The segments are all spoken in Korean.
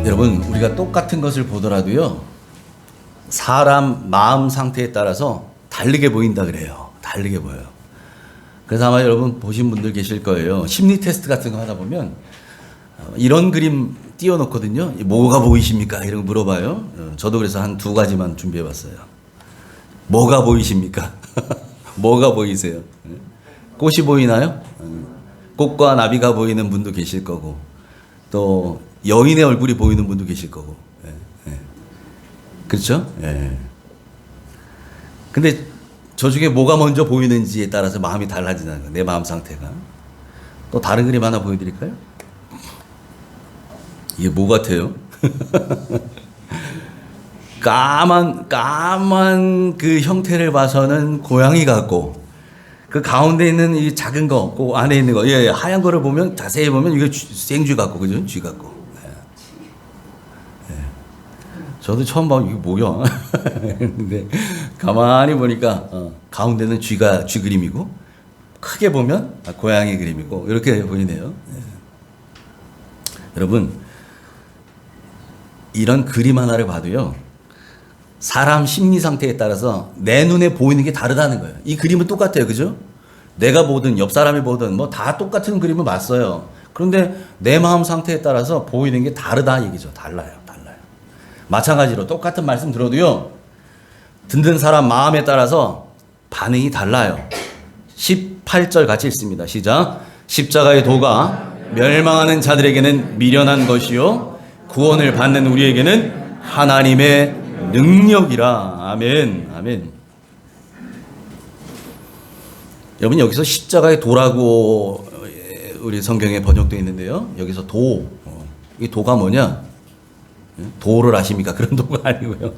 여러분, 우리가 똑같은 것을 보더라도요, 사람 마음 상태에 따라서 다르게 보인다 그래요. 다르게 보여요. 그래서 아마 여러분 보신 분들 계실 거예요. 심리 테스트 같은 거 하다 보면 이런 그림 띄워놓거든요. 뭐가 보이십니까? 이런 거 물어봐요. 저도 그래서 한 두 가지만 준비해봤어요. 뭐가 보이십니까? 뭐가 보이세요? 꽃이 보이나요? 꽃과 나비가 보이는 분도 계실 거고, 또 여인의 얼굴이 보이는 분도 계실 거고. 그렇죠? 근데 저 중에 뭐가 먼저 보이는지에 따라서 마음이 달라지는 거예요. 내 마음 상태가. 또 다른 그림 하나 보여드릴까요? 이게 뭐 같아요? 까만 그 형태를 봐서는 고양이 같고, 그 가운데 있는 이 작은 거, 그 안에 있는 거, 하얀 거를 보면, 자세히 보면 이게 생쥐 같고, 그죠? 쥐 같고. 저도 처음 보면 이게 뭐야? 근데 가만히 보니까 가운데는 쥐 그림이고, 크게 보면 고양이 그림이고, 이렇게 보이네요. 여러분, 이런 그림 하나를 봐도요, 사람 심리 상태에 따라서 내 눈에 보이는 게 다르다는 거예요. 이 그림은 똑같아요. 그죠? 내가 보든 옆 사람이 보든 뭐 다 똑같은 그림을 봤어요. 그런데 내 마음 상태에 따라서 보이는 게 다르다 얘기죠. 달라요. 마찬가지로 똑같은 말씀 들어도요, 듣는 사람 마음에 따라서 반응이 달라요. 18절 같이 읽습니다. 시작. 십자가의 도가 멸망하는 자들에게는 미련한 것이요 구원을 받는 우리에게는 하나님의 능력이라. 아멘. 아멘. 여러분, 여기서 십자가의 도라고 우리 성경에 번역되어 있는데요, 여기서 이 도가 뭐냐? 도를 아십니까? 그런 도가 아니고요.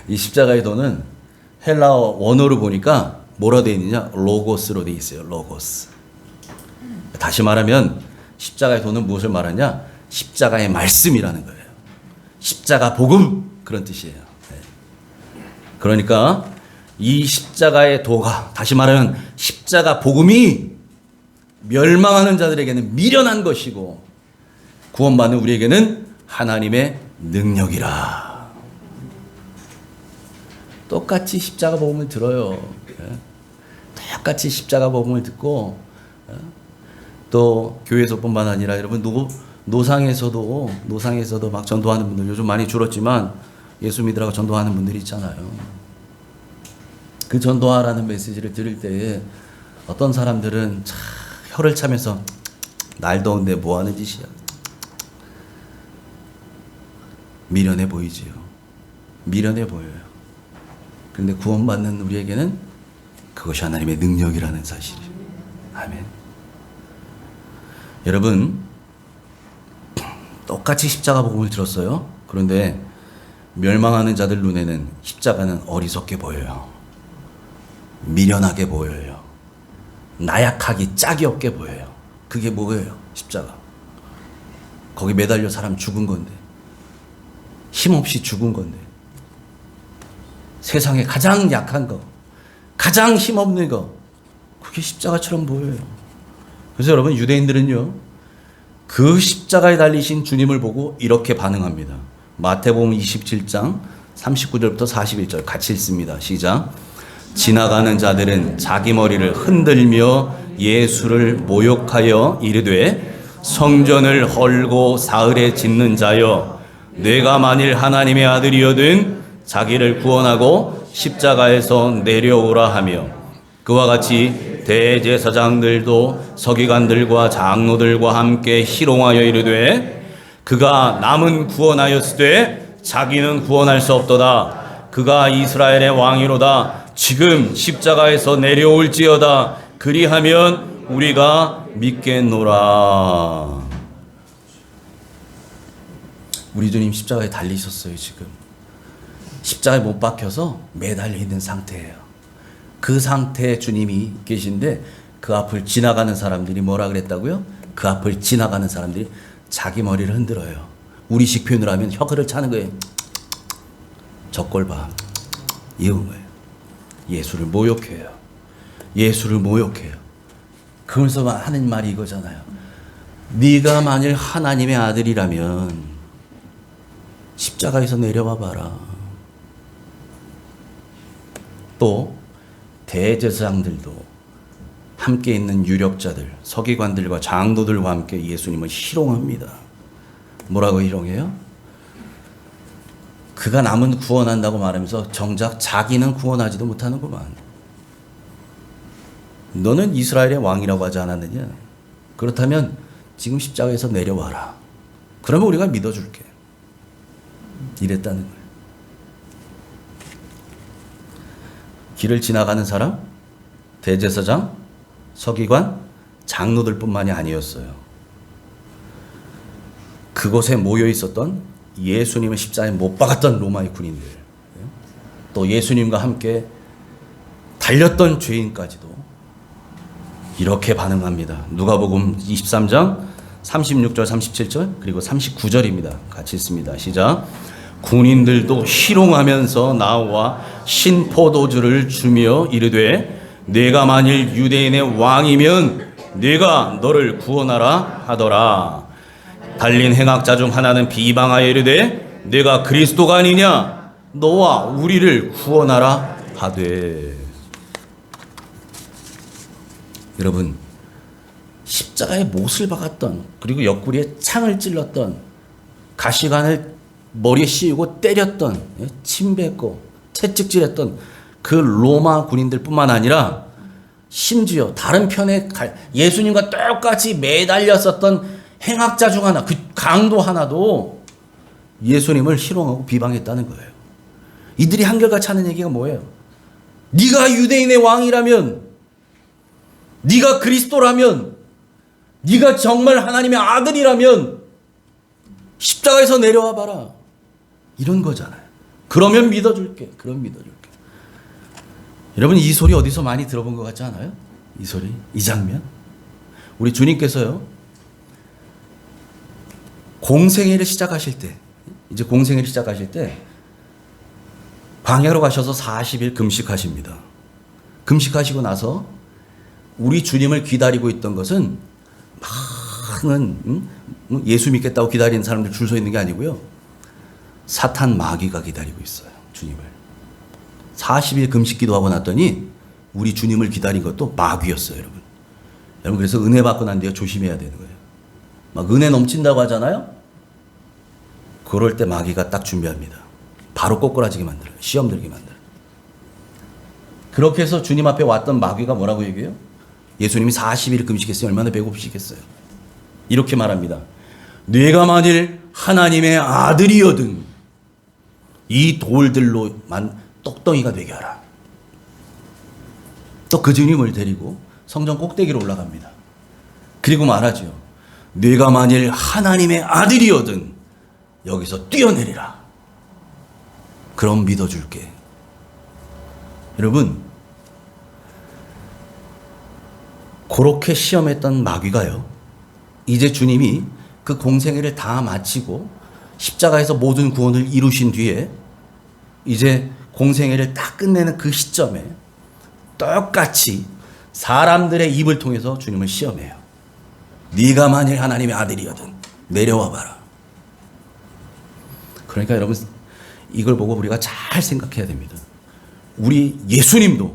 이 십자가의 도는 헬라어 원어로 보니까 뭐라 되어 있느냐? 로고스로 되어 있어요. 로고스. 다시 말하면 십자가의 도는 무엇을 말하냐? 십자가의 말씀이라는 거예요. 십자가 복음, 그런 뜻이에요. 그러니까 이 십자가의 도가, 다시 말하면 십자가 복음이 멸망하는 자들에게는 미련한 것이고 구원받는 우리에게는 하나님의 능력이라. 똑같이 십자가 복음을 들어요. 똑같이 십자가 복음을 듣고, 또 교회에서뿐만 아니라 여러분 노상에서도 막 전도하는 분들, 요즘 많이 줄었지만 예수 믿으라고 전도하는 분들이 있잖아요. 그 전도하라는 메시지를 들을 때에 어떤 사람들은 혀를 차면서 날 더운데 뭐 하는 짓이야. 미련해 보이지요. 미련해 보여요. 그런데 구원받는 우리에게는 그것이 하나님의 능력이라는 사실이에요. 아멘. 여러분, 똑같이 십자가 복음을 들었어요. 그런데 멸망하는 자들 눈에는 십자가는 어리석게 보여요. 미련하게 보여요. 나약하기 짝이 없게 보여요. 그게 뭐예요? 십자가. 거기 매달려 사람 죽은 건데, 힘없이 죽은 건데, 세상에 가장 약한 거, 가장 힘없는 거, 그게 십자가처럼 보여요. 그래서 여러분, 유대인들은요, 그 십자가에 달리신 주님을 보고 이렇게 반응합니다. 마태복음 27장 39절부터 41절 같이 읽습니다. 시작. 지나가는 자들은 자기 머리를 흔들며 예수를 모욕하여 이르되, 성전을 헐고 사흘에 짓는 자여, 내가 만일 하나님의 아들이거든 자기를 구원하고 십자가에서 내려오라 하며, 그와 같이 대제사장들도 서기관들과 장로들과 함께 희롱하여 이르되, 그가 남은 구원하였으되 자기는 구원할 수 없도다. 그가 이스라엘의 왕이로다. 지금 십자가에서 내려올지어다. 그리하면 우리가 믿겠노라. 우리 주님 십자가에 달리셨어요. 지금 십자가에 못 박혀서 매달려 있는 상태예요. 그 상태에 주님이 계신데, 그 앞을 지나가는 사람들이 뭐라 그랬다고요? 그 앞을 지나가는 사람들이 자기 머리를 흔들어요. 우리식 표현을 하면 혀를 차는 거예요. 저꼴 봐. 이런 거예요. 예수를 모욕해요. 예수를 모욕해요. 그러면서 하는 말이 이거잖아요. 네가 만일 하나님의 아들이라면 십자가에서 내려와 봐라. 또 대제사장들도 함께 있는 유력자들, 서기관들과 장로들과 함께 예수님을 희롱합니다. 뭐라고 희롱해요? 그가 남은 구원한다고 말하면서 정작 자기는 구원하지도 못하는구만. 너는 이스라엘의 왕이라고 하지 않았느냐? 그렇다면 지금 십자가에서 내려와라. 그러면 우리가 믿어줄게. 이랬다는 거예요. 길을 지나가는 사람, 대제사장, 서기관, 장로들뿐만이 아니었어요. 그곳에 모여 있었던 예수님을 십자가에 못 박았던 로마의 군인들, 또 예수님과 함께 달렸던 죄인까지도 이렇게 반응합니다. 누가복음 23장 36절 37절 그리고 39절입니다. 같이 읽습니다. 시작. 군인들도 희롱하면서 나와 신포도주를 주며 이르되 내가 만일 유대인의 왕이면 내가 너를 구원하라 하더라. 달린 행악자 중 하나는 비방하여 이르되 내가 그리스도가 아니냐 너와 우리를 구원하라 하되. 여러분, 십자가에 못을 박았던, 그리고 옆구리에 창을 찔렀던, 가시관을 머리에 씌우고 때렸던, 침 뱉고 채찍질했던 그 로마 군인들뿐만 아니라 심지어 다른 편에 예수님과 똑같이 매달렸었던 행악자 중 하나, 그 강도 하나도 예수님을 희롱하고 비방했다는 거예요. 이들이 한결같이 하는 얘기가 뭐예요? 네가 유대인의 왕이라면, 네가 그리스도라면, 네가 정말 하나님의 아들이라면 십자가에서 내려와 봐라. 이런 거잖아요. 그러면 믿어줄게. 그럼 믿어줄게. 여러분, 이 소리 어디서 많이 들어본 것 같지 않아요? 이 소리, 이 장면. 우리 주님께서요, 공생애를 시작하실 때, 이제 공생애를 시작하실 때 광야로 가셔서 40일 금식하십니다. 금식하시고 나서 우리 주님을 기다리고 있던 것은 많은 예수 믿겠다고 기다리는 사람들 줄 서 있는 게 아니고요. 사탄 마귀가 기다리고 있어요. 주님을. 40일 금식 기도하고 났더니 우리 주님을 기다린 것도 마귀였어요, 여러분. 여러분, 그래서 은혜 받고 난 뒤에 조심해야 되는 거예요. 막 은혜 넘친다고 하잖아요. 그럴 때 마귀가 딱 준비합니다. 바로 꼬꾸라지게 만들어요. 시험 들게 만들어요. 그렇게 해서 주님 앞에 왔던 마귀가 뭐라고 얘기해요? 예수님이 40일 금식했으니 얼마나 배고프시겠어요. 이렇게 말합니다. 네가 만일 하나님의 아들이거든 이 돌들로만 떡덩이가 되게 하라. 또 그 주님을 데리고 성전 꼭대기로 올라갑니다. 그리고 말하죠. 네가 만일 하나님의 아들이거든 여기서 뛰어내리라. 그럼 믿어줄게. 여러분, 그렇게 시험했던 마귀가요, 이제 주님이 그 공생애를 다 마치고 십자가에서 모든 구원을 이루신 뒤에 이제 공생애를 딱 끝내는 그 시점에 똑같이 사람들의 입을 통해서 주님을 시험해요. 네가 만일 하나님의 아들이거든 내려와 봐라. 그러니까 여러분, 이걸 보고 우리가 잘 생각해야 됩니다. 우리 예수님도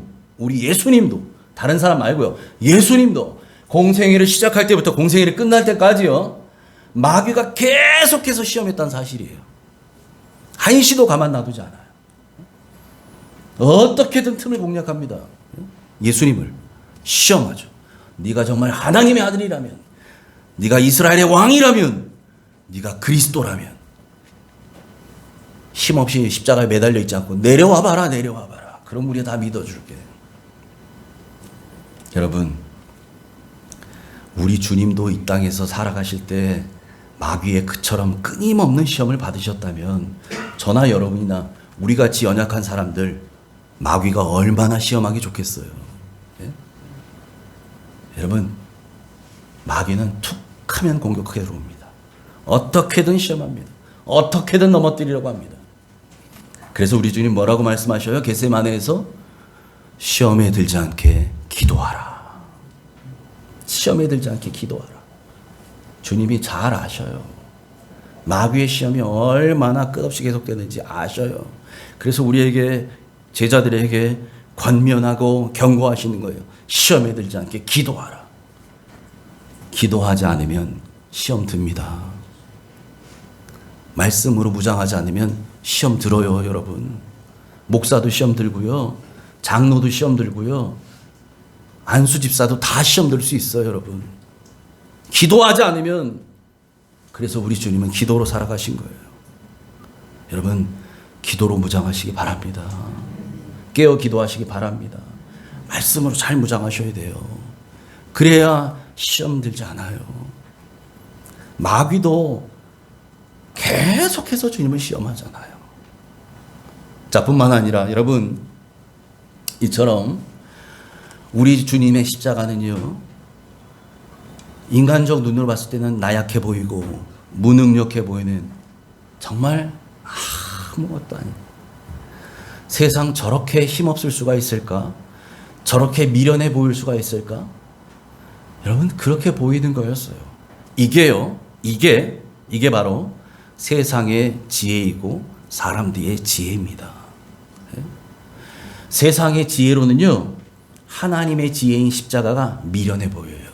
다른 사람 말고요, 예수님도 공생애를 시작할 때부터 공생애를 끝날 때까지요, 마귀가 계속해서 시험했다는 사실이에요. 한시도 가만 놔두지 않아요. 어떻게든 틈을 공략합니다. 예수님을 시험하죠. 네가 정말 하나님의 아들이라면, 네가 이스라엘의 왕이라면, 네가 그리스도라면 힘없이 십자가에 매달려 있지 않고 내려와 봐라. 그럼 우리가 다 믿어줄게. 여러분, 우리 주님도 이 땅에서 살아가실 때 마귀의 그처럼 끊임없는 시험을 받으셨다면 저나 여러분이나 우리같이 연약한 사람들 마귀가 얼마나 시험하기 좋겠어요. 예? 여러분, 마귀는 툭 하면 공격하게 들어옵니다. 어떻게든 시험합니다. 어떻게든 넘어뜨리려고 합니다. 그래서 우리 주님 뭐라고 말씀하셔요? 겟세마네에서 시험에 들지 않게 기도하라. 시험에 들지 않게 기도하라. 주님이 잘 아셔요. 마귀의 시험이 얼마나 끝없이 계속되는지 아셔요. 그래서 우리에게, 제자들에게 권면하고 경고하시는 거예요. 시험에 들지 않게 기도하라. 기도하지 않으면 시험 듭니다. 말씀으로 무장하지 않으면 시험 들어요, 여러분. 목사도 시험 들고요. 장로도 시험 들고요. 안수 집사도 다 시험 들 수 있어요, 여러분. 기도하지 않으면, 그래서 우리 주님은 기도로 살아가신 거예요. 여러분, 기도로 무장하시기 바랍니다. 깨어 기도하시기 바랍니다. 말씀으로 잘 무장하셔야 돼요. 그래야 시험 들지 않아요. 마귀도 계속해서 주님을 시험하잖아요. 자, 뿐만 아니라 여러분, 이처럼 우리 주님의 십자가는요, 인간적 눈으로 봤을 때는 나약해 보이고 무능력해 보이는, 정말 아무것도 아닌, 세상 저렇게 힘없을 수가 있을까? 저렇게 미련해 보일 수가 있을까? 여러분, 그렇게 보이는 거였어요. 이게 바로 세상의 지혜이고 사람들의 지혜입니다. 세상의 지혜로는요, 하나님의 지혜인 십자가가 미련해 보여요.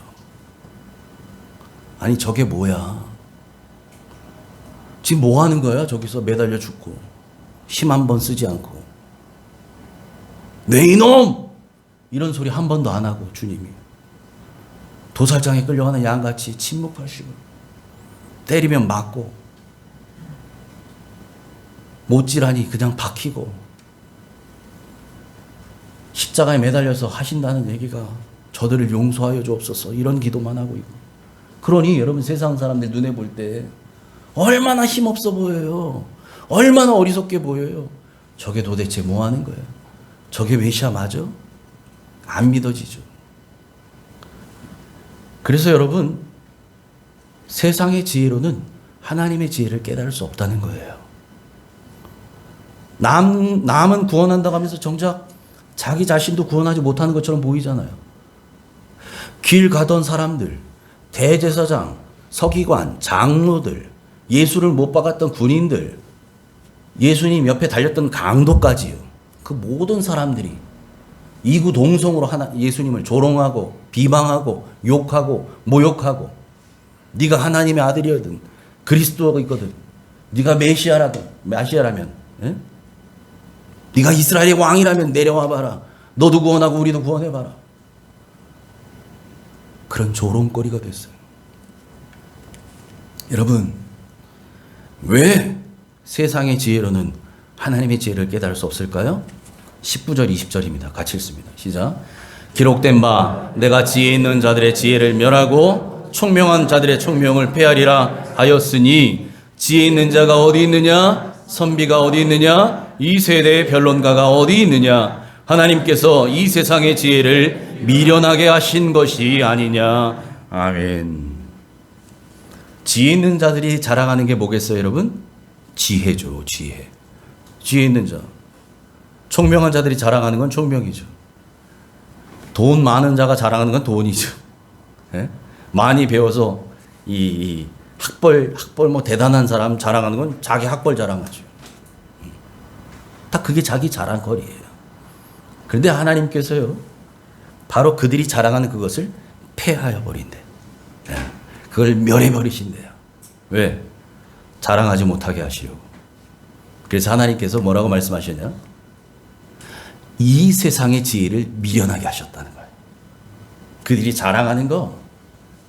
아니, 저게 뭐야? 지금 뭐 하는 거야? 저기서 매달려 죽고 힘 한 번 쓰지 않고. 네 이놈! 이런 소리 한 번도 안 하고 주님이 도살장에 끌려가는 양같이 침묵하시고, 때리면 맞고, 못질하니 그냥 박히고, 십자가에 매달려서 하신다는 얘기가 저들을 용서하여 주옵소서, 이런 기도만 하고 있고. 그러니 여러분, 세상 사람들 눈에 볼 때 얼마나 힘없어 보여요. 얼마나 어리석게 보여요. 저게 도대체 뭐 하는 거예요? 저게 메시아 맞아? 안 믿어지죠. 그래서 여러분, 세상의 지혜로는 하나님의 지혜를 깨달을 수 없다는 거예요. 남은 구원한다고 하면서 정작 자기 자신도 구원하지 못하는 것처럼 보이잖아요. 길 가던 사람들, 대제사장, 서기관, 장로들, 예수를 못 박았던 군인들, 예수님 옆에 달렸던 강도까지요. 그 모든 사람들이 이구동성으로 예수님을 조롱하고 비방하고 욕하고 모욕하고, 네가 하나님의 아들이거든, 그리스도가 있거든, 네가 메시아라면, 예? 네가 이스라엘의 왕이라면 내려와 봐라, 너도 구원하고 우리도 구원해 봐라. 그런 조롱거리가 됐어요. 여러분, 왜 세상의 지혜로는 하나님의 지혜를 깨달을 수 없을까요? 19절 20절입니다. 같이 읽습니다. 시작. 기록된 바 내가 지혜 있는 자들의 지혜를 멸하고 총명한 자들의 총명을 폐하리라 하였으니, 지혜 있는 자가 어디 있느냐? 선비가 어디 있느냐? 이 세대의 변론가가 어디 있느냐? 하나님께서 이 세상의 지혜를 미련하게 하신 것이 아니냐. 아멘. 지혜 있는 자들이 자랑하는 게 뭐겠어요, 여러분? 지혜죠, 지혜. 지혜 있는 자. 총명한 자들이 자랑하는 건 총명이죠. 돈 많은 자가 자랑하는 건 돈이죠. 예? 많이 배워서 이 학벌 뭐 대단한 사람 자랑하는 건 자기 학벌 자랑하죠. 다 그게 자기 자랑거리예요. 그런데 하나님께서요, 바로 그들이 자랑하는 그것을 폐하여 버린대. 예? 그걸 멸해 버리신대요. 왜? 자랑하지 못하게 하시려고. 그래서 하나님께서 뭐라고 말씀하셨냐? 이 세상의 지혜를 미련하게 하셨다는 거예요. 그들이 자랑하는 거,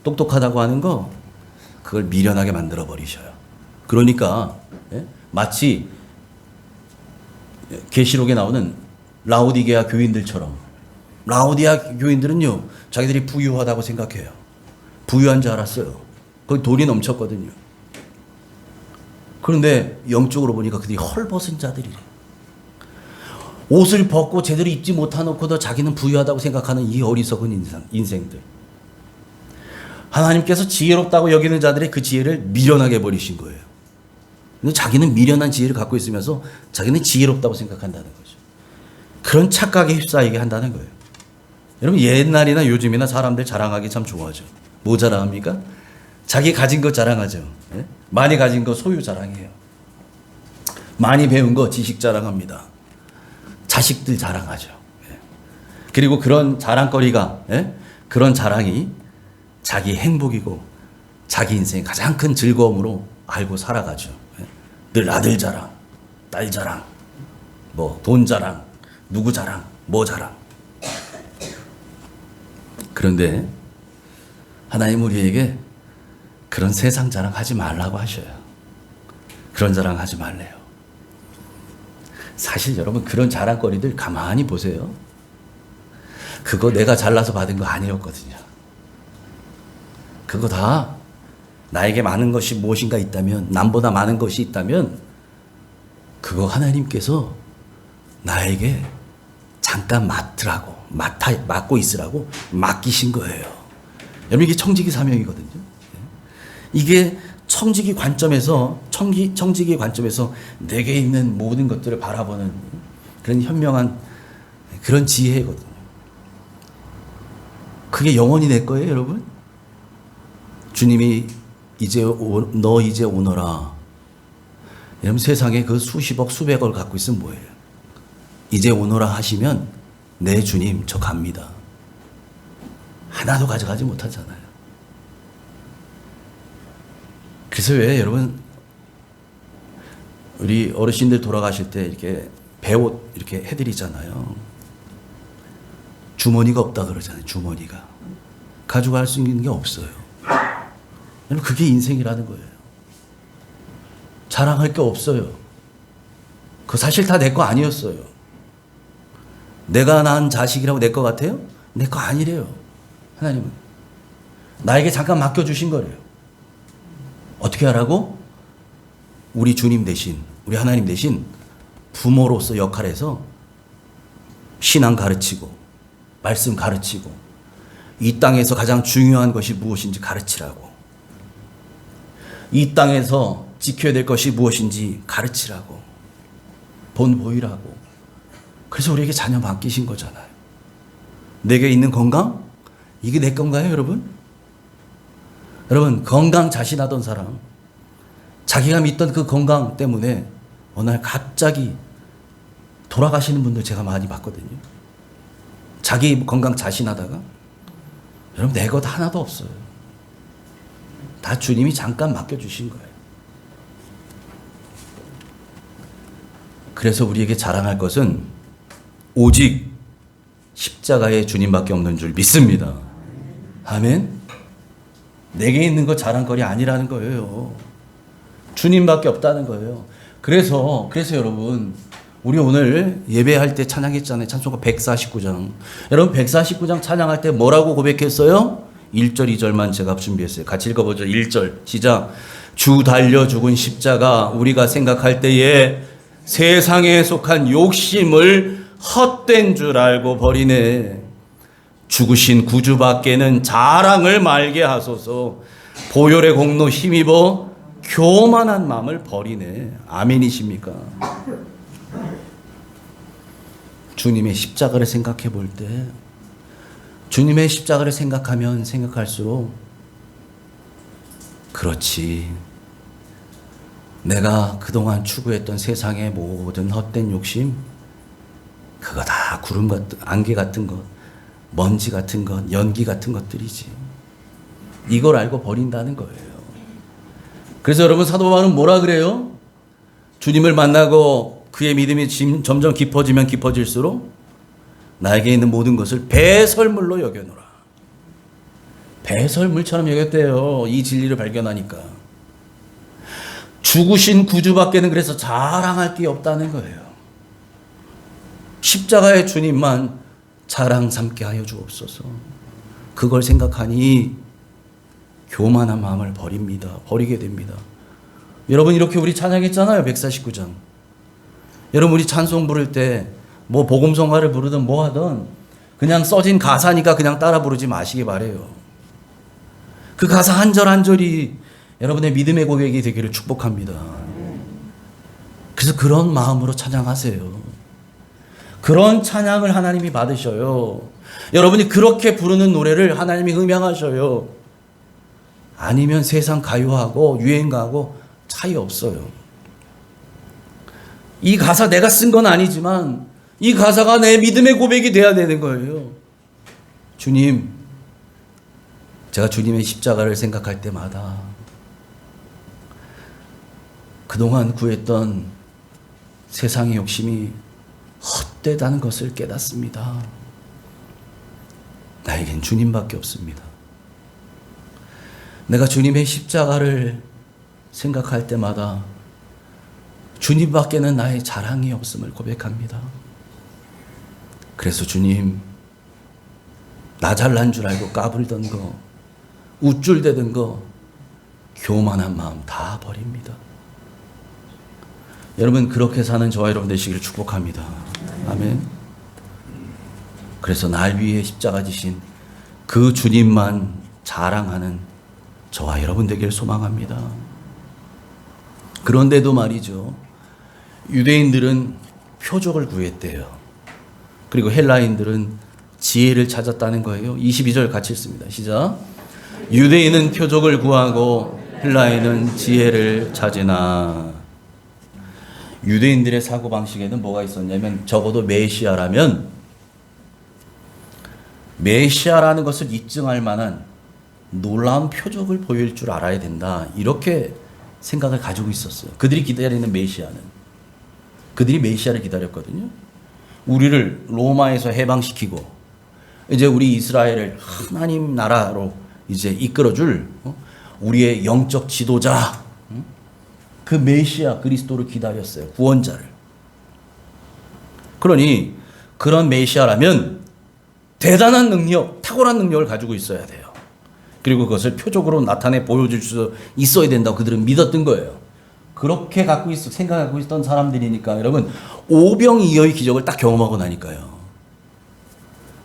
똑똑하다고 하는 거, 그걸 미련하게 만들어 버리셔요. 그러니까 마치 계시록에 나오는 라오디게아 교인들처럼, 라오디게아 교인들은요, 자기들이 부유하다고 생각해요. 부유한 줄 알았어요. 거기 돈이 넘쳤거든요. 그런데 영적으로 보니까 그들이 헐벗은 자들이래. 옷을 벗고 제대로 입지 못해놓고도 자기는 부유하다고 생각하는 이 어리석은 인생들. 하나님께서 지혜롭다고 여기는 자들의 그 지혜를 미련하게 버리신 거예요. 근데 자기는 미련한 지혜를 갖고 있으면서 자기는 지혜롭다고 생각한다는 거죠. 그런 착각에 휩싸이게 한다는 거예요. 여러분, 옛날이나 요즘이나 사람들 자랑하기 참 좋아하죠. 뭐 자랑합니까? 자기 가진 것 자랑하죠. 예? 많이 가진 거 소유 자랑해요. 많이 배운 거 지식 자랑합니다. 자식들 자랑하죠. 그리고 그런 자랑거리가, 그런 자랑이 자기 행복이고 자기 인생의 가장 큰 즐거움으로 알고 살아가죠. 늘 아들 자랑, 딸 자랑, 뭐 돈 자랑, 누구 자랑, 뭐 자랑. 그런데 하나님 우리에게 그런 세상 자랑 하지 말라고 하셔요. 그런 자랑 하지 말래요. 사실 여러분 그런 자랑거리들 가만히 보세요. 그거 내가 잘나서 받은 거 아니었거든요. 그거 다 나에게 많은 것이 무엇인가 있다면, 남보다 많은 것이 있다면 그거 하나님께서 나에게 잠깐 맡고 있으라고 맡기신 거예요. 여러분 이게 청지기 사명이거든요. 이게 청지기 관점에서 내게 있는 모든 것들을 바라보는 그런 현명한 그런 지혜거든요. 그게 영원히 내 거예요, 여러분. 주님이 너 이제 오너라. 여러분 세상에 그 수십억 수백억을 갖고 있으면 뭐예요? 이제 오너라 하시면 네 주님 저 갑니다. 하나도 가져가지 못하잖아요. 그래서 왜 여러분 우리 어르신들 돌아가실 때 이렇게 배옷 이렇게 해드리잖아요. 주머니가 없다 그러잖아요. 주머니가 가져갈 수 있는 게 없어요. 여러분 그게 인생이라는 거예요. 자랑할 게 없어요. 그 사실 다 내 거 아니었어요. 내가 낳은 자식이라고 내 거 같아요? 내 거 아니래요. 하나님은 나에게 잠깐 맡겨주신 거래요. 어떻게 하라고? 우리 주님 대신, 우리 하나님 대신 부모로서 역할에서 신앙 가르치고 말씀 가르치고 이 땅에서 가장 중요한 것이 무엇인지 가르치라고, 이 땅에서 지켜야 될 것이 무엇인지 가르치라고, 본 보이라고. 그래서 우리에게 자녀 맡기신 거잖아요. 내게 있는 건강? 이게 내 건가요, 여러분? 여러분 건강 자신하던 사람, 자기가 믿던 그 건강 때문에 어느 날 갑자기 돌아가시는 분들 제가 많이 봤거든요. 자기 건강 자신하다가 여러분 내 것 하나도 없어요. 다 주님이 잠깐 맡겨주신 거예요. 그래서 우리에게 자랑할 것은 오직 십자가의 주님밖에 없는 줄 믿습니다. 아멘. 내게 있는 거 자랑거리 아니라는 거예요. 주님밖에 없다는 거예요. 그래서 여러분 우리 오늘 예배할 때 찬양했잖아요. 찬송가 149장. 여러분 149장 찬양할 때 뭐라고 고백했어요? 1절 2절만 제가 준비했어요. 같이 읽어보죠. 1절 시작. 주 달려 죽은 십자가 우리가 생각할 때에 세상에 속한 욕심을 헛된 줄 알고 버리네. 죽으신 구주밖에는 자랑을 말게 하소서. 보혈의 공로 힘입어 교만한 마음을 버리네. 아멘이십니까? 주님의 십자가를 생각해 볼 때, 주님의 십자가를 생각하면 생각할수록 그렇지, 내가 그동안 추구했던 세상의 모든 헛된 욕심, 그거 다 구름 같은, 안개 같은 것, 먼지 같은 것, 연기 같은 것들이지. 이걸 알고 버린다는 거예요. 그래서 여러분 사도 바울은 뭐라 그래요? 주님을 만나고 그의 믿음이 점점 깊어지면 깊어질수록 나에게 있는 모든 것을 배설물로 여겨노라. 배설물처럼 여겼대요. 이 진리를 발견하니까. 죽으신 구주밖에는 그래서 자랑할 게 없다는 거예요. 십자가의 주님만 자랑 삼게 하여 주옵소서. 그걸 생각하니 교만한 마음을 버리게 됩니다. 여러분 이렇게 우리 찬양했잖아요. 149장. 여러분 우리 찬송 부를 때 뭐 복음성가를 부르든 뭐 하든 그냥 써진 가사니까 그냥 따라 부르지 마시기 바래요. 그 가사 한 절 한 절이 여러분의 믿음의 고백이 되기를 축복합니다. 그래서 그런 마음으로 찬양하세요. 그런 찬양을 하나님이 받으셔요. 여러분이 그렇게 부르는 노래를 하나님이 음향하셔요. 아니면 세상 가요하고 유행가하고 차이 없어요. 이 가사 내가 쓴 건 아니지만 이 가사가 내 믿음의 고백이 돼야 되는 거예요. 주님, 제가 주님의 십자가를 생각할 때마다 그동안 구했던 세상의 욕심이 헛되다는 것을 깨닫습니다. 나에겐 주님밖에 없습니다. 내가 주님의 십자가를 생각할 때마다 주님밖에는 나의 자랑이 없음을 고백합니다. 그래서 주님, 나 잘난 줄 알고 까불던 거, 우쭐대던 거, 교만한 마음 다 버립니다. 여러분, 그렇게 사는 저와 여러분 되시기를 축복합니다. 아멘. 그래서 날 위해 십자가 지신 그 주님만 자랑하는 저와 여러분 되기를 소망합니다. 그런데도 말이죠, 유대인들은 표적을 구했대요. 그리고 헬라인들은 지혜를 찾았다는 거예요. 22절 같이 읽습니다. 시작. 유대인은 표적을 구하고 헬라인은 지혜를 찾으나. 유대인들의 사고방식에는 뭐가 있었냐면, 적어도 메시아라면 메시아라는 것을 입증할 만한 놀라운 표적을 보일 줄 알아야 된다, 이렇게 생각을 가지고 있었어요. 그들이 기다리는 메시아는, 그들이 메시아를 기다렸거든요. 우리를 로마에서 해방시키고 이제 우리 이스라엘을 하나님 나라로 이제 이끌어줄 우리의 영적 지도자, 그 메시아 그리스도를 기다렸어요. 구원자를. 그러니 그런 메시아라면 대단한 능력, 탁월한 능력을 가지고 있어야 돼요. 그리고 그것을 표적으로 나타내 보여줄 수 있어야 된다고 그들은 믿었던 거예요. 그렇게 생각하고 있던 사람들이니까 여러분, 오병이어의 기적을 딱 경험하고 나니까요.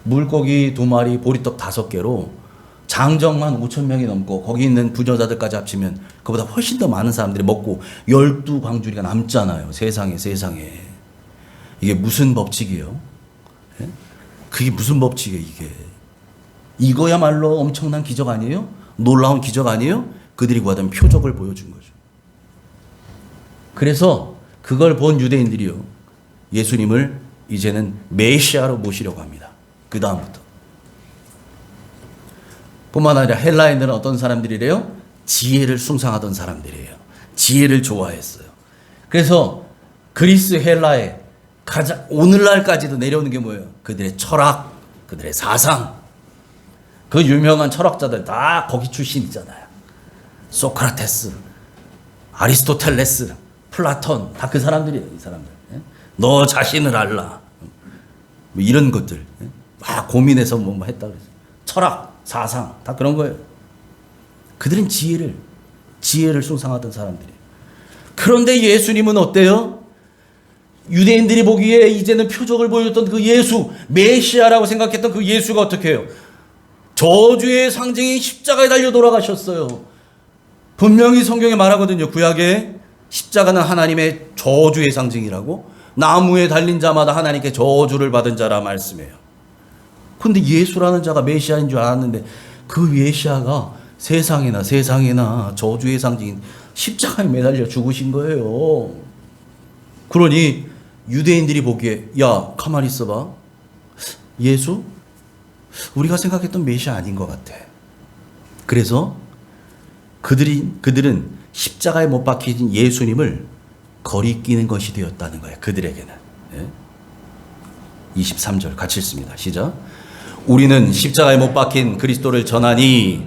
물고기 2마리, 보리떡 5개로 장정만 5,000명이 넘고 거기 있는 부녀자들까지 합치면 그보다 훨씬 더 많은 사람들이 먹고 12광주리가 남잖아요. 세상에. 이게 무슨 법칙이에요? 예? 그게 무슨 법칙이에요, 이게? 이거야말로 엄청난 기적 아니에요? 놀라운 기적 아니에요? 그들이 구하던 표적을 보여준 거죠. 그래서 그걸 본 유대인들이요, 예수님을 이제는 메시아로 모시려고 합니다. 그 다음부터. 뿐만 아니라 헬라인들은 어떤 사람들이래요? 지혜를 숭상하던 사람들이에요. 지혜를 좋아했어요. 그래서 그리스 헬라에 가장 오늘날까지도 내려오는 게 뭐예요? 그들의 철학, 그들의 사상. 그 유명한 철학자들 다 거기 출신이잖아요. 소크라테스, 아리스토텔레스, 플라톤, 다 그 사람들이에요. 이 사람들. 너 자신을 알라, 뭐 이런 것들 막 고민해서 뭐 했다 그래서 철학, 사상 다 그런 거예요. 그들은 지혜를 숭상하던 사람들이에요. 그런데 예수님은 어때요? 유대인들이 보기에 이제는 표적을 보여줬던 그 예수, 메시아라고 생각했던 그 예수가 어떻게 해요? 저주의 상징인 십자가에 달려 돌아가셨어요. 분명히 성경에 말하거든요. 구약에 십자가는 하나님의 저주의 상징이라고. 나무에 달린 자마다 하나님께 저주를 받은 자라 말씀해요. 근데 예수라는 자가 메시아인 줄 알았는데 그 메시아가 세상에나 저주의 상징인 십자가에 매달려 죽으신 거예요. 그러니 유대인들이 보기에, 야, 가만히 있어봐, 예수? 우리가 생각했던 메시아 아닌 것 같아. 그래서 그들은 십자가에 못 박히신 예수님을 거리끼는 것이 되었다는 거예요. 그들에게는. 23절 같이 읽습니다. 시작. 우리는 십자가에 못 박힌 그리스도를 전하니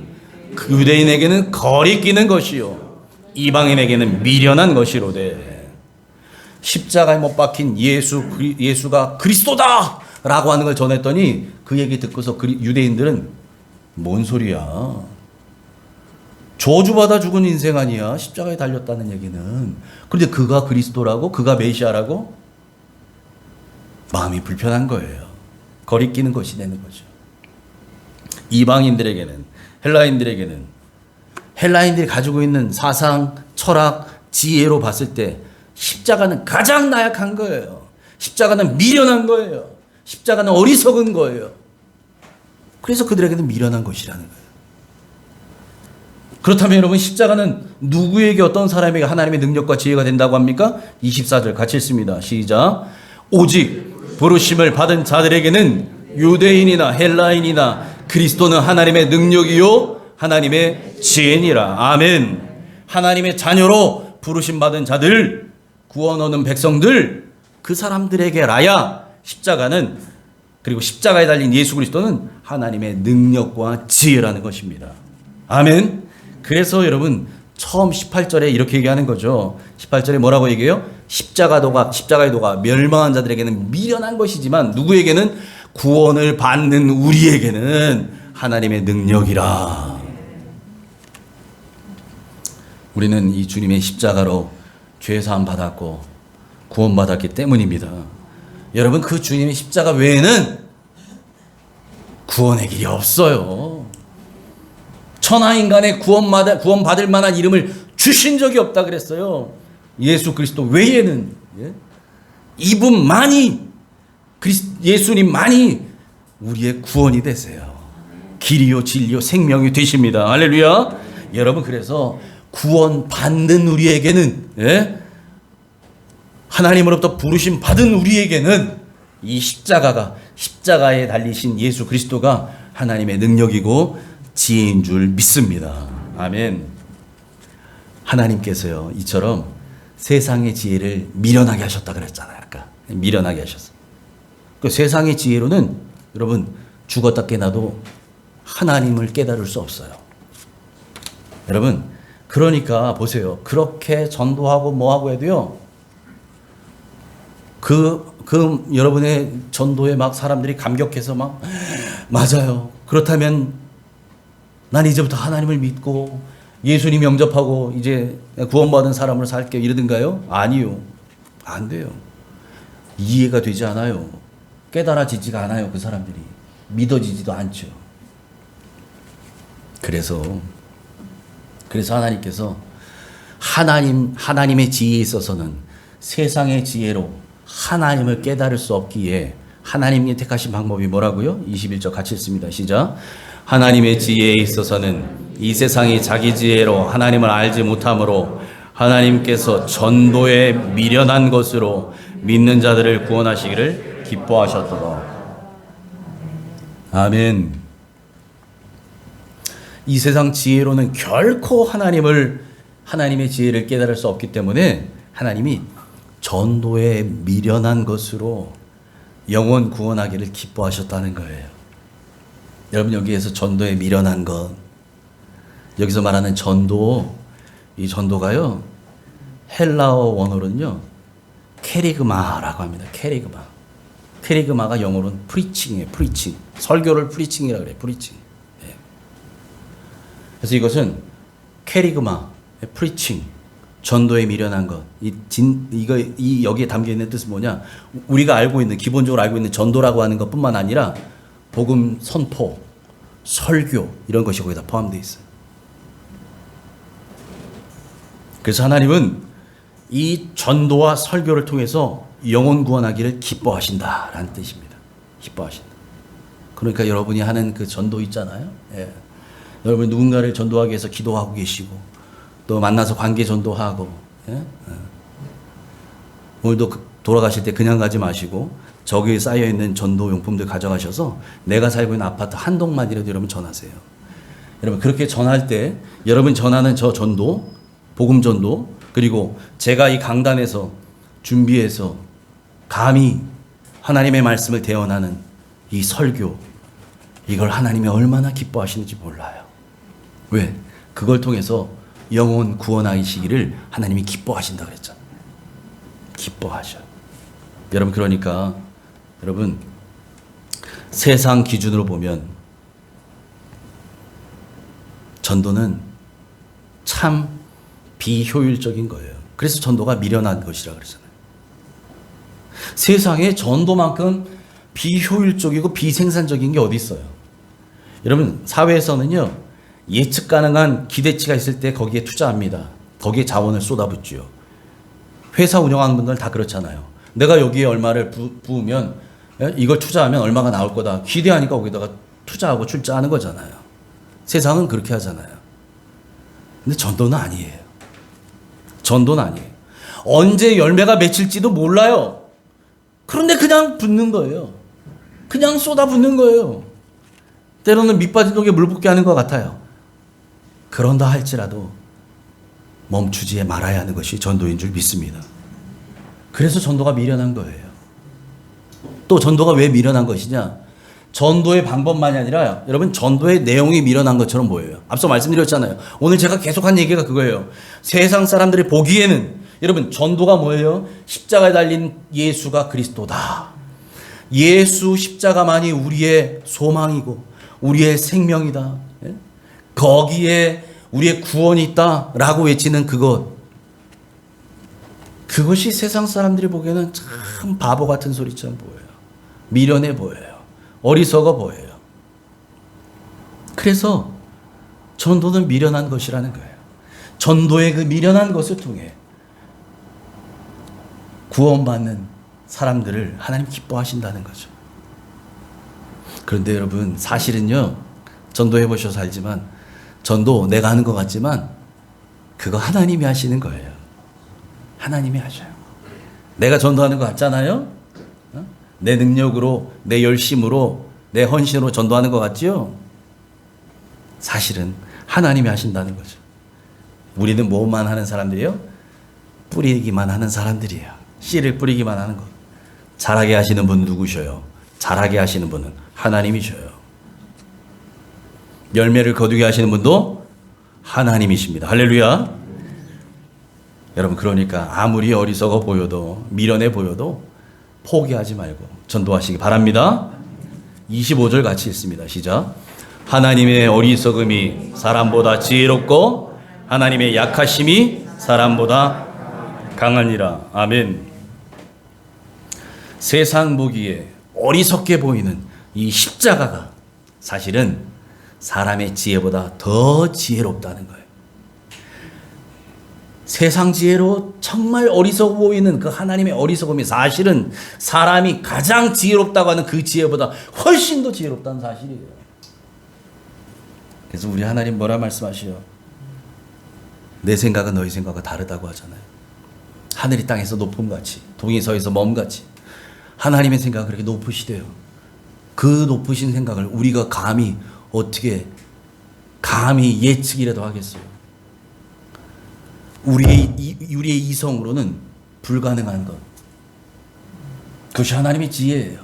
그 유대인에게는 거리끼는 것이요 이방인에게는 미련한 것이로되. 십자가에 못 박힌 예수가 그리스도다 라고 하는 걸 전했더니 그 얘기 듣고서 유대인들은 뭔 소리야, 저주받아 죽은 인생 아니야, 십자가에 달렸다는 얘기는. 그런데 그가 그리스도라고, 그가 메시아라고? 마음이 불편한 거예요. 거리끼는 것이 되는 거죠. 이방인들에게는, 헬라인들이 가지고 있는 사상, 철학, 지혜로 봤을 때 십자가는 가장 나약한 거예요. 십자가는 미련한 거예요. 십자가는 어리석은 거예요. 그래서 그들에게는 미련한 것이라는 거예요. 그렇다면 여러분, 십자가는 누구에게, 어떤 사람에게 하나님의 능력과 지혜가 된다고 합니까? 24절 같이 읽습니다. 시작. 오직 부르심을 받은 자들에게는 유대인이나 헬라인이나 그리스도는 하나님의 능력이요 하나님의 지혜니라. 아멘. 하나님의 자녀로 부르심 받은 자들, 구원 얻는 백성들, 그 사람들에게라야 십자가는, 그리고 십자가에 달린 예수 그리스도는 하나님의 능력과 지혜라는 것입니다. 아멘. 그래서 여러분, 처음 18절에 이렇게 얘기하는 거죠. 18절에 뭐라고 얘기해요? 십자가의 도가 멸망한 자들에게는 미련한 것이지만 누구에게는, 구원을 받는 우리에게는 하나님의 능력이라. 우리는 이 주님의 십자가로 죄사함 받았고 구원받았기 때문입니다. 여러분, 그 주님의 십자가 외에는 구원의 길이 없어요. 천하인간의 구원받을 만한 이름을 주신 적이 없다 그랬어요. 예수 그리스도 외에는. 이분만이, 예수님만이 우리의 구원이 되세요. 길이요 진리요 생명이 되십니다. 할렐루야. 여러분, 그래서 구원받는 우리에게는, 하나님으로부터 부르심 받은 우리에게는 이 십자가에 달리신 예수 그리스도가 하나님의 능력이고 지혜인 줄 믿습니다. 아멘. 하나님께서요, 이처럼 세상의 지혜를 미련하게 하셨다 그랬잖아요. 아까 미련하게 하셨어요. 그 세상의 지혜로는 여러분, 죽었다 깨나도 하나님을 깨달을 수 없어요. 여러분, 그러니까 보세요. 그렇게 전도하고 뭐하고 해도요, 여러분의 전도에 막 사람들이 감격해서 막, 맞아요, 그렇다면 난 이제부터 하나님을 믿고 예수님 영접하고 이제 구원받은 사람으로 살게요, 이러든가요? 아니요. 안 돼요. 이해가 되지 않아요. 깨달아지지가 않아요. 그 사람들이 믿어지지도 않죠. 그래서 하나님께서 하나님의 지혜에 있어서는 세상의 지혜로 하나님을 깨달을 수 없기에 하나님이 택하신 방법이 뭐라고요? 21절 같이 읽습니다. 시작. 하나님의 지혜에 있어서는 이 세상이 자기 지혜로 하나님을 알지 못하므로 하나님께서 전도에 미련한 것으로 믿는 자들을 구원하시기를 기뻐하셨도다. 아멘. 이 세상 지혜로는 결코 하나님의 지혜를 깨달을 수 없기 때문에 하나님이 전도에 미련한 것으로 영혼 구원하기를 기뻐하셨다는 거예요. 여러분, 여기에서 전도에 미련한 것, 여기서 말하는 전도, 이 전도가요, 헬라어 원어로는요, 케리그마라고 합니다. 케리그마가 영어로는 프리칭이에요. 프리칭. 설교를 프리칭이라고 그래요. 프리칭. 예. 그래서 이것은 케리그마, 프리칭, 전도에 미련한 것. 여기에 담겨 있는 뜻은 뭐냐? 우리가 기본적으로 알고 있는 전도라고 하는 것뿐만 아니라 복음 선포, 설교, 이런 것이 거기다 포함되어 있어요. 그래서 하나님은 이 전도와 설교를 통해서 영혼 구원하기를 기뻐하신다라는 뜻입니다. 기뻐하신다. 그러니까 여러분이 하는 그 전도 있잖아요. 예. 여러분 누군가를 전도하기 위해서 기도하고 계시고, 또 만나서 관계 전도하고, 예? 오늘도 돌아가실 때 그냥 가지 마시고 저기에 쌓여있는 전도 용품들 가져가셔서 내가 살고 있는 아파트 한 동만이라도 여러분 전하세요. 여러분, 그렇게 전할 때 여러분 전하는 저 전도, 복음 전도, 그리고 제가 이 강단에서 준비해서 감히 하나님의 말씀을 대언하는 이 설교, 이걸 하나님이 얼마나 기뻐하시는지 몰라요. 왜? 그걸 통해서 영혼 구원하시기를 하나님이 기뻐하신다 그랬잖아요. 기뻐하셔요. 여러분, 그러니까 여러분, 세상 기준으로 보면 전도는 참 비효율적인 거예요. 그래서 전도가 미련한 것이라고 그러잖아요. 세상에 전도만큼 비효율적이고 비생산적인 게 어디 있어요? 여러분, 사회에서는요, 예측 가능한 기대치가 있을 때 거기에 투자합니다. 거기에 자원을 쏟아붓죠. 회사 운영하는 분들 다 그렇잖아요. 내가 여기에 얼마를 부으면, 이걸 투자하면 얼마가 나올 거다 기대하니까 거기다가 투자하고 출자하는 거잖아요. 세상은 그렇게 하잖아요. 근데 전도는 아니에요. 전도는 아니에요. 언제 열매가 맺힐지도 몰라요. 그런데 그냥 붓는 거예요. 그냥 쏟아붓는 거예요. 때로는 밑빠진 독에 물 붓게 하는 것 같아요. 그런다 할지라도 멈추지 말아야 하는 것이 전도인 줄 믿습니다. 그래서 전도가 미련한 거예요. 또 전도가 왜 미련한 것이냐? 전도의 방법만이 아니라 여러분 전도의 내용이 미련한 것처럼 보여요. 앞서 말씀드렸잖아요. 오늘 제가 계속한 얘기가 그거예요. 세상 사람들이 보기에는 여러분 전도가 뭐예요? 십자가에 달린 예수가 그리스도다. 예수 십자가만이 우리의 소망이고 우리의 생명이다. 거기에 우리의 구원이 있다라고 외치는 그것이 세상 사람들이 보기에는 참 바보 같은 소리처럼 보여요. 미련해 보여요. 어리석어 보여요. 그래서 전도는 미련한 것이라는 거예요. 전도의 그 미련한 것을 통해 구원받는 사람들을 하나님 기뻐하신다는 거죠. 그런데 여러분 사실은요, 전도해 보셔서 알지만 전도 내가 하는 것 같지만 그거 하나님이 하시는 거예요. 하나님이 하셔요. 내가 전도하는 것 같잖아요. 내 능력으로, 내 열심으로, 내 헌신으로 전도하는 것 같지요? 사실은 하나님이 하신다는 거죠. 우리는 뭐만 하는 사람들이에요? 뿌리기만 하는 사람들이에요. 씨를 뿌리기만 하는 것. 자라게 하시는 분 누구셔요? 자라게 하시는 분은 하나님이셔요. 열매를 거두게 하시는 분도 하나님이십니다. 할렐루야. 여러분 그러니까 아무리 어리석어 보여도 미련해 보여도 포기하지 말고 전도하시기 바랍니다. 25절 같이 읽습니다. 시작. 하나님의 어리석음이 사람보다 지혜롭고 하나님의 약하심이 사람보다 강하니라. 아멘. 세상 보기에 어리석게 보이는 이 십자가가 사실은 사람의 지혜보다 더 지혜롭다는 거예요. 세상 지혜로 정말 어리석어 보이는 그 하나님의 어리석음이 사실은 사람이 가장 지혜롭다고 하는 그 지혜보다 훨씬 더 지혜롭다는 사실이에요. 그래서 우리 하나님 뭐라 말씀하시요? 내 생각은 너희 생각과 다르다고 하잖아요. 하늘이 땅에서 높음같이 동이 서에서 멈같이 하나님의 생각은 그렇게 높으시대요. 그 높으신 생각을 우리가 감히 예측이라도 하겠어요? 우리의 이성으로는 불가능한 것. 그것이 하나님의 지혜예요.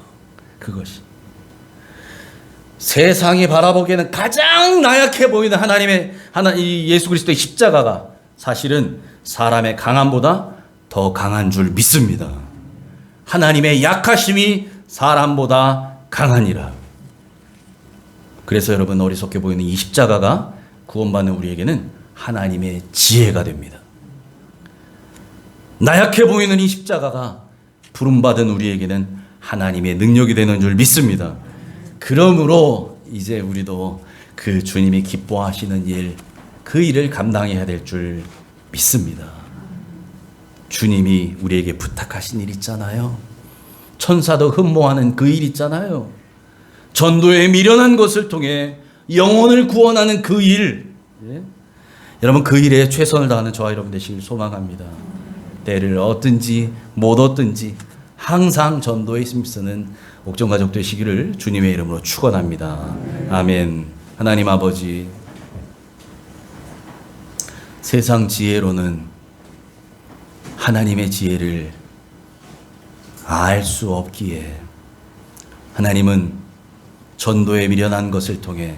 그것이. 세상이 바라보기에는 가장 나약해 보이는 이 예수 그리스도의 십자가가 사실은 사람의 강함보다 더 강한 줄 믿습니다. 하나님의 약하심이 사람보다 강하니라. 그래서 여러분 어리석게 보이는 이 십자가가 구원받는 우리에게는 하나님의 지혜가 됩니다. 나약해 보이는 이 십자가가 부름받은 우리에게는 하나님의 능력이 되는 줄 믿습니다. 그러므로 이제 우리도 그 주님이 기뻐하시는 일, 그 일을 감당해야 될 줄 믿습니다. 주님이 우리에게 부탁하신 일 있잖아요. 천사도 흠모하는 그 일 있잖아요. 전도에 미련한 것을 통해 영혼을 구원하는 그 일. 여러분 그 일에 최선을 다하는 저와 여러분 되시길 소망합니다. 때를 얻든지 못 얻든지 항상 전도에 힘쓰는 옥정가족 되시기를 주님의 이름으로 축원합니다. 아멘. 하나님 아버지, 세상 지혜로는 하나님의 지혜를 알 수 없기에 하나님은 전도에 미련한 것을 통해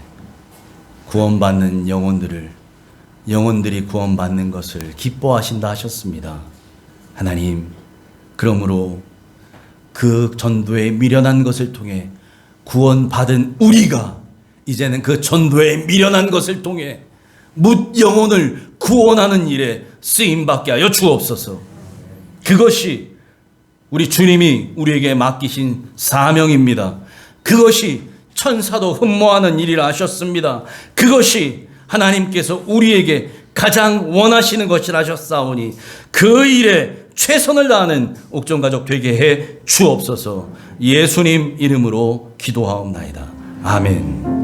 구원받는 영혼들이 구원받는 것을 기뻐하신다 하셨습니다. 하나님, 그러므로 그 전도에 미련한 것을 통해 구원받은 우리가 이제는 그 전도에 미련한 것을 통해 뭇 영혼을 구원하는 일에 쓰임받게 하여 주옵소서. 그것이 우리 주님이 우리에게 맡기신 사명입니다. 그것이 천사도 흠모하는 일이라 하셨습니다. 그것이 하나님께서 우리에게 가장 원하시는 것이라 하셨사오니 그 일에 최선을 다하는 옥정가족 되게 해 주옵소서. 예수님 이름으로 기도하옵나이다. 아멘.